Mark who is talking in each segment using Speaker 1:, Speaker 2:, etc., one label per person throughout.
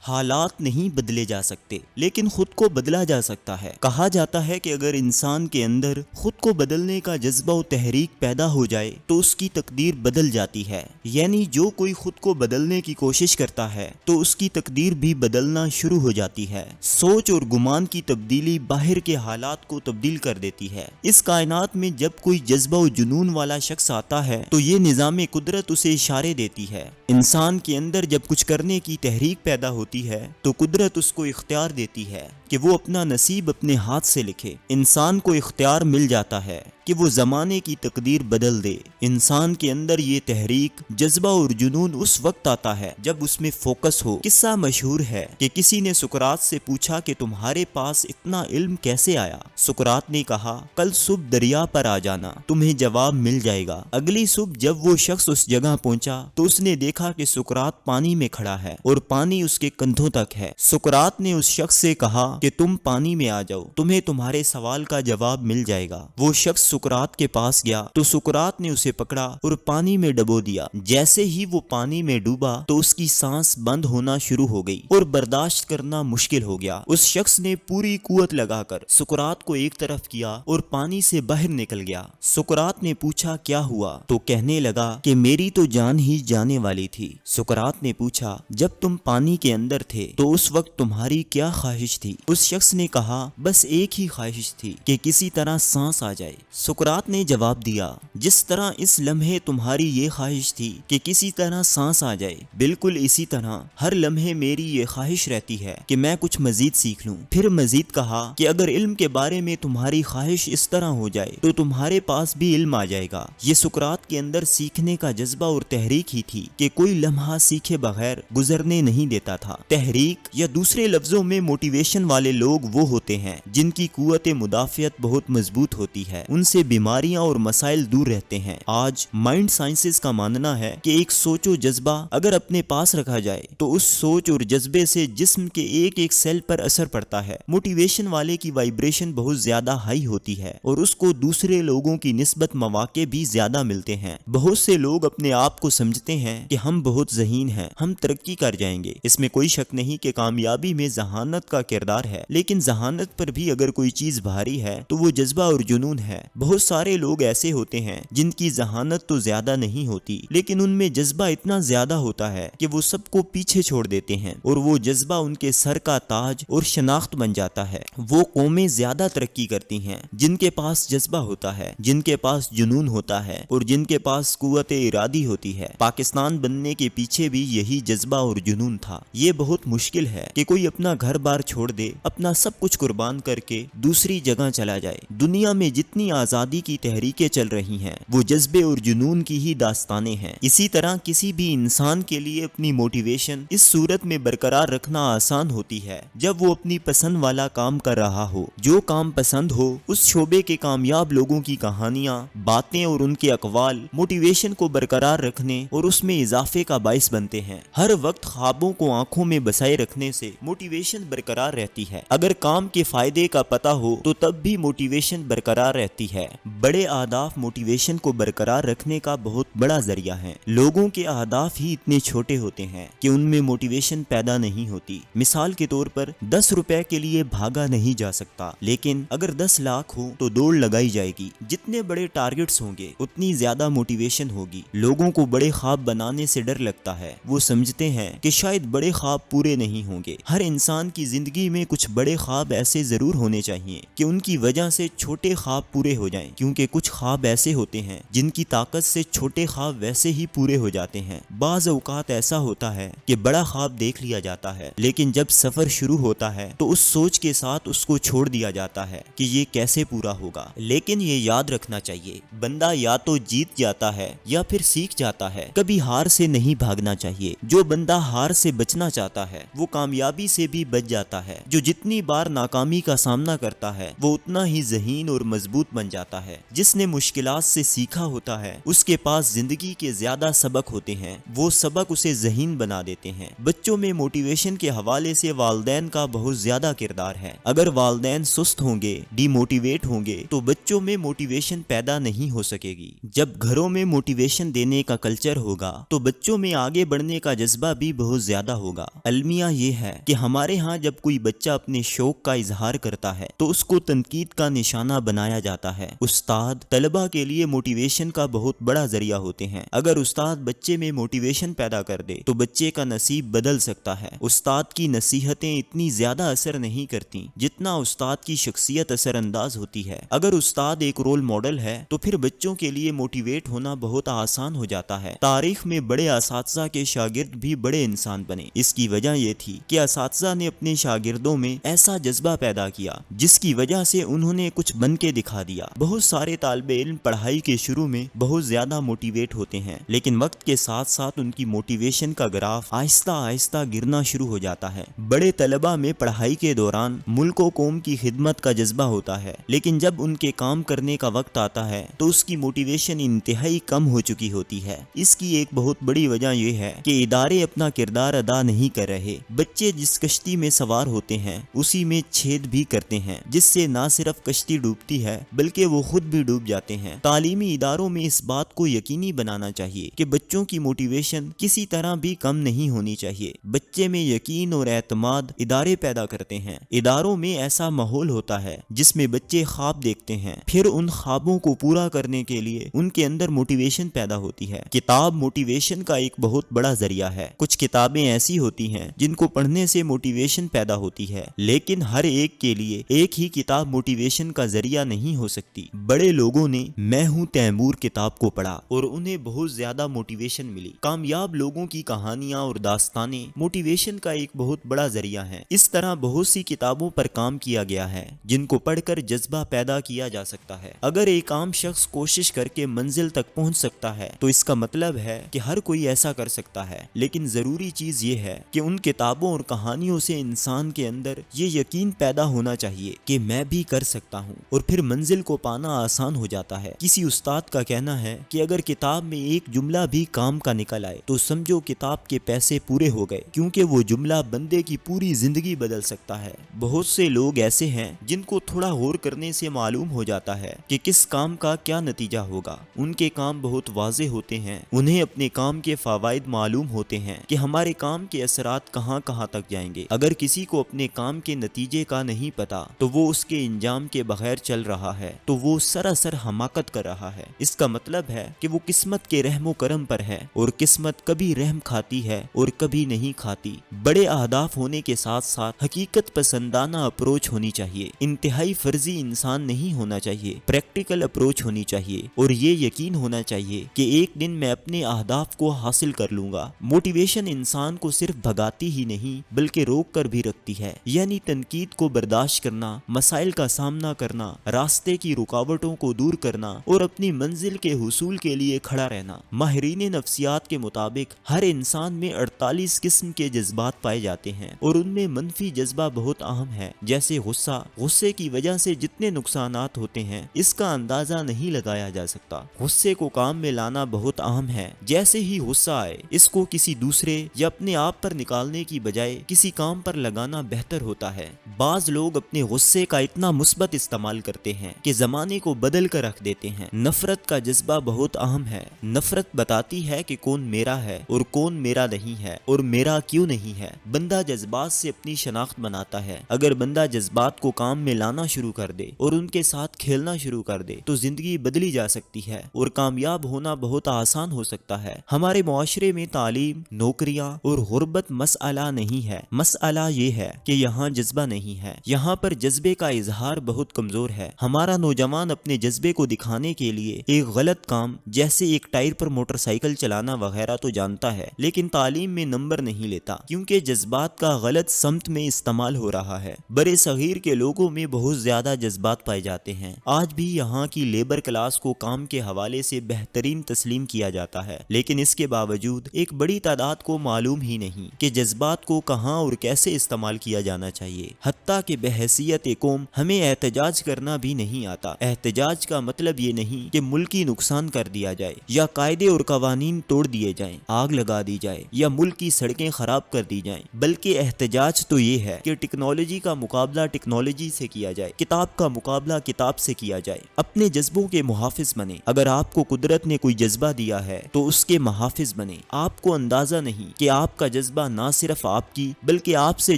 Speaker 1: حالات نہیں بدلے جا سکتے لیکن خود کو بدلا جا سکتا ہے۔ کہا جاتا ہے کہ اگر انسان کے اندر خود کو بدلنے کا جذبہ و تحریک پیدا ہو جائے تو اس کی تقدیر بدل جاتی ہے، یعنی جو کوئی خود کو بدلنے کی کوشش کرتا ہے تو اس کی تقدیر بھی بدلنا شروع ہو جاتی ہے۔ سوچ اور گمان کی تبدیلی باہر کے حالات کو تبدیل کر دیتی ہے۔ اس کائنات میں جب کوئی جذبہ و جنون والا شخص آتا ہے تو یہ نظام قدرت اسے اشارے دیتی ہے۔ انسان کے اندر جب کچھ کرنے کی تحریک پیدا ہوتی ہے تو قدرت اس کو اختیار دیتی ہے کہ وہ اپنا نصیب اپنے ہاتھ سے لکھے۔ انسان کو اختیار مل جاتا ہے کہ وہ زمانے کی تقدیر بدل دے۔ انسان کے اندر یہ تحریک، جذبہ اور جنون اس وقت آتا ہے جب اس میں فوکس ہو۔ قصہ مشہور ہے کہ کسی نے سقراط سے پوچھا کہ تمہارے پاس اتنا علم کیسے آیا؟ سقراط نے کہا، کل صبح دریا پر آ جانا، تمہیں جواب مل جائے گا۔ اگلی صبح جب وہ شخص اس جگہ پہنچا تو اس نے دیکھا کہ سقراط پانی میں کھڑا ہے اور پانی اس کے کندھوں تک ہے۔ سقراط نے اس شخص سے کہا کہ تم پانی میں آ جاؤ، تمہیں تمہارے سوال کا جواب مل جائے گا۔ وہ شخص سقراط کے پاس گیا تو سقراط نے اسے پکڑا اور پانی میں ڈبو دیا۔ جیسے ہی وہ پانی میں ڈوبا تو اس کی سانس بند ہونا شروع ہو گئی اور برداشت کرنا مشکل ہو گیا۔ اس شخص نے پوری قوت لگا کر سقراط کو ایک طرف کیا اور پانی سے باہر نکل گیا۔ سقراط نے پوچھا کیا ہوا؟ تو کہنے لگا کہ میری تو جان ہی جانے والی تھی۔ سقراط نے پوچھا جب تم پانی کے اندر تھے تو اس وقت تمہاری کیا خواہش تھی؟ اس شخص نے کہا بس ایک ہی خواہش تھی کہ کسی طرح سانس آ جائے۔ سقراط نے جواب دیا جس طرح اس لمحے تمہاری یہ خواہش تھی کہ کسی طرح سانس آ جائے، بالکل اسی طرح ہر لمحے میری یہ خواہش رہتی ہے کہ میں کچھ مزید سیکھ لوں۔ پھر مزید کہا کہ اگر علم کے بارے میں تمہاری خواہش اس طرح ہو جائے تو تمہارے پاس بھی علم آ جائے گا۔ یہ سقراط کے اندر سیکھنے کا جذبہ اور تحریک ہی تھی کہ کوئی لمحہ سیکھے بغیر گزرنے نہیں دیتا تھا۔ تحریک یا دوسرے لفظوں میں موٹیویشن والے لوگ وہ ہوتے ہیں جن کی قوت مدافعت بہت مضبوط ہوتی ہے، ان سے بیماریاں اور مسائل دور رہتے ہیں۔ آج مائنڈ سائنسز کا ماننا ہے کہ ایک سوچ و جذبہ اگر اپنے پاس رکھا جائے تو اس سوچ اور جذبے سے جسم کے ایک ایک سیل پر اثر پڑتا ہے۔ موٹیویشن والے کی وائبریشن بہت زیادہ ہائی ہوتی ہے اور اس کو دوسرے لوگوں کی نسبت مواقع بھی زیادہ ملتے ہیں۔ بہت سے لوگ اپنے آپ کو سمجھتے ہیں کہ ہم بہت ذہین ہیں، ہم ترقی کر جائیں گے۔ اس میں کوئی شک نہیں کہ کامیابی میں ذہانت کا کردار ہے، لیکن ذہانت پر بھی اگر کوئی چیز بھاری ہے تو وہ جذبہ اور جنون ہے۔ بہت سارے لوگ ایسے ہوتے ہیں جن کی ذہانت تو زیادہ نہیں ہوتی لیکن ان میں جذبہ اتنا زیادہ ہوتا ہے کہ وہ سب کو پیچھے چھوڑ دیتے ہیں اور وہ جذبہ ان کے سر کا تاج اور شناخت بن جاتا ہے۔ وہ قومیں زیادہ ترقی کرتی ہیں جن کے پاس جذبہ ہوتا ہے، جن کے پاس جنون ہوتا ہے اور جن کے پاس قوت ارادی ہوتی ہے۔ پاکستان بننے کے پیچھے بھی یہی جذبہ اور جنون تھا۔ یہ بہت مشکل ہے کہ کوئی اپنا گھر بار چھوڑ دے، اپنا سب کچھ قربان کر کے دوسری جگہ چلا جائے۔ دنیا میں جتنی آزادی کی تحریکیں چل رہی ہیں وہ جذبے اور جنون کی ہی داستانیں ہیں۔ اسی طرح کسی بھی انسان کے لیے اپنی موٹیویشن اس صورت میں برقرار رکھنا آسان ہوتی ہے جب وہ اپنی پسند والا کام کر رہا ہو۔ جو کام پسند ہو اس شعبے کے کامیاب لوگوں کی کہانیاں، باتیں اور ان کے اقوال موٹیویشن کو برقرار رکھنے اور اس میں اضافے کا باعث بنتے ہیں۔ ہر وقت خوابوں کو آنکھوں میں بسائے رکھنے سے موٹیویشن برقرار رہتی ہے۔ اگر کام کے فائدے کا پتہ ہو تو تب بھی موٹیویشن برقرار رہتی ہے۔ بڑے اہداف موٹیویشن کو برقرار رکھنے کا بہت بڑا ذریعہ ہے۔ لوگوں کے اہداف ہی اتنے چھوٹے ہوتے ہیں کہ ان میں موٹیویشن پیدا نہیں ہوتی۔ مثال کے طور پر 10 روپے کے لیے بھاگا نہیں جا سکتا، لیکن اگر 10 لاکھ ہو تو دوڑ لگائی جائے گی۔ جتنے بڑے ٹارگٹس ہوں گے اتنی زیادہ موٹیویشن ہوگی۔ لوگوں کو بڑے خواب بنانے سے ڈر لگتا ہے، وہ سمجھتے ہیں کہ شاید بڑے خواب پورے نہیں ہوں گے۔ ہر انسان کی زندگی میں کچھ بڑے خواب ایسے ضرور ہونے چاہیے کہ ان کی وجہ سے چھوٹے خواب پورے ہو جائیں، کیونکہ کچھ خواب ایسے ہوتے ہیں جن کی طاقت سے چھوٹے خواب ویسے ہی پورے ہو جاتے ہیں۔ بعض اوقات ایسا ہوتا ہے کہ بڑا خواب دیکھ لیا جاتا ہے لیکن جب سفر شروع ہوتا ہے تو اس سوچ کے ساتھ اس کو چھوڑ دیا جاتا ہے کہ یہ کیسے پورا ہوگا۔ لیکن یہ یاد رکھنا چاہیے، بندہ یا تو جیت جاتا ہے یا پھر سیکھ جاتا ہے، کبھی ہار سے نہیں بھاگنا چاہیے۔ جو بندہ ہار سے بچنا چاہتا ہے وہ کامیابی سے بھی بچ جاتا ہے۔ جو جتنی بار ناکامی کا سامنا کرتا ہے وہ اتنا ہی ذہین اور مضبوط بن جاتا ہے۔ جس نے مشکلات سے سیکھا ہوتا ہے اس کے پاس زندگی کے زیادہ سبق ہوتے ہیں، وہ سبق اسے ذہین بنا دیتے ہیں۔ بچوں میں موٹیویشن کے حوالے سے والدین کا بہت زیادہ کردار ہے۔ اگر والدین سست ہوں گے، ڈی موٹیویٹ ہوں گے تو بچوں میں موٹیویشن پیدا نہیں ہو سکے گی۔ جب گھروں میں موٹیویشن دینے کا کلچر ہوگا تو بچوں میں آگے بڑھنے کا جذبہ بھی بہت زیادہ ہوگا۔ المیہ یہ ہے کہ ہمارے ہاں جب کوئی بچہ اپنے شوق کا اظہار کرتا ہے تو اس کو تنقید کا نشانہ بنایا جاتا ہے۔ استاد طلبہ کے لیے موٹیویشن کا بہت بڑا ذریعہ ہوتے ہیں۔ اگر استاد بچے میں موٹیویشن پیدا کر دے تو بچے کا نصیب بدل سکتا ہے۔ استاد کی نصیحتیں اتنی زیادہ اثر نہیں کرتی جتنا استاد کی شخصیت اثر انداز ہوتی ہے۔ اگر استاد ایک رول ماڈل ہے تو پھر بچوں کے لیے موٹیویٹ ہونا بہت آسان ہو جاتا ہے۔ تاریخ میں بڑے اساتذہ کے شاگرد بھی بڑے انسان بنے۔ اس کی وجہ یہ تھی کہ اساتذہ نے اپنے شاگردوں میں ایسا جذبہ پیدا کیا جس کی وجہ سے انہوں نے کچھ بن کے دکھا دیا۔ بہت سارے طالب علم پڑھائی کے شروع میں بہت زیادہ موٹیویٹ ہوتے ہیں، لیکن وقت کے ساتھ ساتھ ان کی موٹیویشن کا گراف آہستہ آہستہ گرنا شروع ہو جاتا ہے۔ بڑے طلبہ میں پڑھائی کے دوران ملک و قوم کی خدمت کا جذبہ ہوتا ہے، لیکن جب ان کے کام کرنے کا وقت آتا ہے تو اس کی موٹیویشن انتہائی کم ہو چکی ہوتی ہے۔ اس کی ایک بہت بڑی وجہ یہ ہے کہ ادارے اپنا کردار ادا نہیں کر رہے۔ بچے جس کشتی میں سوار ہوتے ہیں اسی میں چھید بھی کرتے ہیں، جس سے نہ صرف کشتی ڈوبتی ہے بلکہ وہ خود بھی ڈوب جاتے ہیں۔ تعلیمی اداروں میں اس بات کو یقینی بنانا چاہیے کہ بچوں کی موٹیویشن کسی طرح بھی کم نہیں ہونی چاہیے۔ بچے میں یقین اور اعتماد ادارے پیدا کرتے ہیں۔ اداروں میں ایسا ماحول ہوتا ہے جس میں بچے خواب دیکھتے ہیں، پھر ان خوابوں کو پورا کرنے کے لیے ان کے اندر موٹیویشن پیدا ہوتی ہے۔ کتاب موٹیویشن کا ایک بہت بڑا ذریعہ ہے۔ کچھ کتابیں ایسی ہوتی ہیں جن کو پڑھنے سے موٹیویشن پیدا ہوتی ہے، لیکن ہر ایک کے لیے ایک ہی کتاب موٹیویشن کا ذریعہ نہیں ہو سکتی۔ بڑے لوگوں نے میں ہوں تیمور کتاب کو پڑھا اور انہیں بہت زیادہ موٹیویشن ملی۔ کامیاب لوگوں کی کہانیاں اور داستانیں موٹیویشن کا ایک بہت بڑا ذریعہ ہیں۔ اس طرح بہت سی کتابوں پر کام کیا گیا ہے جن کو پڑھ کر جذبہ پیدا کیا جا سکتا ہے۔ اگر ایک عام شخص کوشش کر کے منزل تک پہنچ سکتا ہے تو اس کا مطلب ہے کہ ہر کوئی ایسا کر سکتا ہے، لیکن ضروری چیز یہ ہے کہ ان کتابوں اور کہانیوں سے انسان کے اندر یہ یقین پیدا ہونا چاہیے کہ میں بھی کر سکتا ہوں، اور پھر منزل کو پانا آسان ہو جاتا ہے۔ کسی استاد کا کہنا ہے کہ اگر کتاب میں ایک جملہ بھی کام کا نکل آئے تو سمجھو کتاب کے پیسے پورے ہو گئے، کیونکہ وہ جملہ بندے کی پوری زندگی بدل سکتا ہے۔ بہت سے لوگ ایسے ہیں جن کو تھوڑا غور کرنے سے معلوم ہو جاتا ہے کہ کس کام کا کیا نتیجہ ہوگا۔ ان کے کام بہت واضح ہوتے ہیں، انہیں اپنے کام کے فوائد معلوم ہوتے ہیں کہ ہمارے کام کے اثرات کہاں کہاں تک جائیں گے۔ اگر کسی کو اپنے کام کے نتیجے کا نہیں پتا تو وہ اس کے انجام کے بغیر چل رہا ہے تو وہ سراسر حماقت کر رہا ہے۔ اس کا مطلب ہے کہ وہ قسمت کے رحم و کرم پر ہے، اور قسمت کبھی رحم کھاتی ہے اور کبھی نہیں کھاتی۔ بڑے اہداف ہونے کے ساتھ ساتھ حقیقت پسندانہ اپروچ ہونی چاہیے۔ انتہائی فرضی انسان نہیں ہونا چاہیے، پریکٹیکل اپروچ ہونی چاہیے، اور یہ یقین ہونا چاہیے کہ ایک دن میں اپنے اہداف کو حاصل کر لوں گا۔ موٹیویشن انسان کو صرف بھگاتی ہی نہیں بلکہ روک کر بھی رکھتی ہے، یعنی تنقید کو برداشت کرنا، مسائل کا سامنا کرنا، راستے کی رکاوٹوں کو دور کرنا اور اپنی منزل کے حصول کے لیے کھڑا رہنا۔ ماہرین نفسیات کے مطابق ہر انسان میں 48 قسم کے جذبات پائے جاتے ہیں، اور ان میں منفی جذبہ بہت اہم ہے، جیسے غصہ۔ غصے کی وجہ سے جتنے نقصانات ہوتے ہیں اس کا اندازہ نہیں لگایا جا سکتا۔ غصے کو کام میں لانا بہت اہم ہے۔ جیسے ہی غصہ آئے اس کو کسی دوسرے یا اپنے آپ پر نکالنے کی بجائے کسی کام پر لگانا بہتر ہوتا ہے۔ بعض لوگ اپنے غصے کا اتنا مثبت استعمال کرتے ہیں کہ زمانے کو بدل کر رکھ دیتے ہیں۔ نفرت کا جذبہ بہت اہم ہے۔ نفرت بتاتی ہے کہ کون میرا ہے اور کون میرا نہیں ہے، اور میرا کیوں نہیں ہے۔ بندہ جذبات سے اپنی شناخت بناتا ہے۔ اگر بندہ جذبات کو کام میں لانا شروع کر دے اور ان کے ساتھ کھیلنا شروع کر دے تو زندگی بدلی جا سکتی ہے اور کامیاب ہونا بہت آسان ہو سکتا ہے۔ ہمارے معاشرے میں تعلیم، نوکریاں اور غربت مسئلہ نہیں ہے۔ مسئلہ یہ ہے کہ یہاں جذبہ نہیں ہے۔ یہاں پر جذبے کا اظہار بہت کمزور ہے۔ ہمارا نوجوان اپنے جذبے کو دکھانے کے لیے ایک غلط کام جیسے ایک ٹائر پر موٹر سائیکل چلانا وغیرہ تو جانتا ہے، لیکن تعلیم میں نمبر نہیں لیتا کیونکہ جذبات کا غلط سمت میں استعمال ہو رہا ہے۔ برے صغیر کے لوگوں میں بہت زیادہ جذبات پائے جاتے ہیں۔ آج بھی یہاں کی لیبر کلاس کو کام کے حوالے سے بہترین تسلیم کیا جاتا ہے، لیکن اس کے باوجود ایک بڑی تعداد کو معلوم ہی نہیں کہ جذبات کو کہاں اور کیسے استعمال کیا جانا چاہیے۔ حتیٰ کہ بحیثیت قوم ہمیں احتجاج کرنا بھی نہیں آتا۔ ہوگا۔ احتجاج کا مطلب یہ نہیں کہ ملکی نقصان کر دیا جائے یا قاعدے اور قوانین توڑ دیے جائیں، آگ لگا دی جائے یا ملک کی سڑکیں خراب کر دی جائیں، بلکہ احتجاج تو یہ ہے کہ ٹیکنالوجی کا مقابلہ ٹیکنالوجی سے کیا جائے، کتاب کا مقابلہ کتاب سے کیا جائے۔ اپنے جذبوں کے محافظ بنے۔ اگر آپ کو قدرت نے کوئی جذبہ دیا ہے تو اس کے محافظ بنے۔ آپ کو اندازہ نہیں کہ آپ کا جذبہ نہ صرف آپ کی بلکہ آپ سے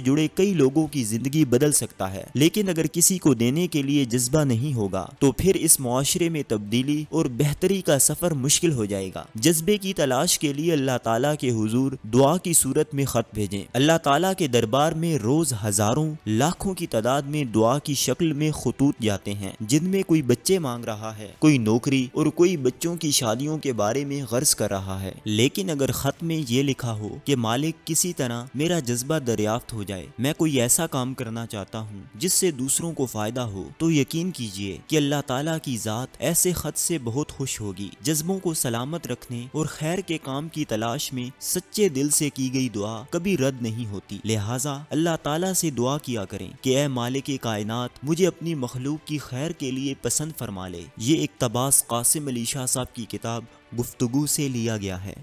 Speaker 1: جڑے کئی لوگوں کی زندگی بدل سکتا ہے۔ لیکن اگر کسی کو دینے کے لیے جذبہ نہیں ہوگا تو پھر اس معاشرے میں تبدیلی اور بہتری کا سفر مشکل ہو جائے گا۔ جذبے کی تلاش کے لیے اللہ تعالیٰ کے حضور دعا کی صورت میں خط بھیجیں۔ اللہ تعالیٰ کے دربار میں روز ہزاروں لاکھوں کی تعداد میں دعا کی شکل میں خطوط جاتے ہیں، جن میں کوئی بچے مانگ رہا ہے، کوئی نوکری اور کوئی بچوں کی شادیوں کے بارے میں غرض کر رہا ہے۔ لیکن اگر خط میں یہ لکھا ہو کہ مالک کسی طرح میرا جذبہ دریافت ہو جائے، میں کوئی ایسا کام کرنا چاہتا ہوں جس سے دوسروں کو فائدہ ہو، تو یقین کیجئے کہ اللہ تعالیٰ کی ذات ایسے خط سے بہت خوش ہوگی۔ جذبوں کو سلامت رکھنے اور خیر کے کام کی تلاش میں سچے دل سے کی گئی دعا کبھی رد نہیں ہوتی۔ لہٰذا اللہ تعالیٰ سے دعا کیا کریں کہ اے مالک کائنات، مجھے اپنی مخلوق کی خیر کے لیے پسند فرما لے۔ یہ اقتباس قاسم علی شاہ صاحب کی کتاب گفتگو سے لیا گیا ہے۔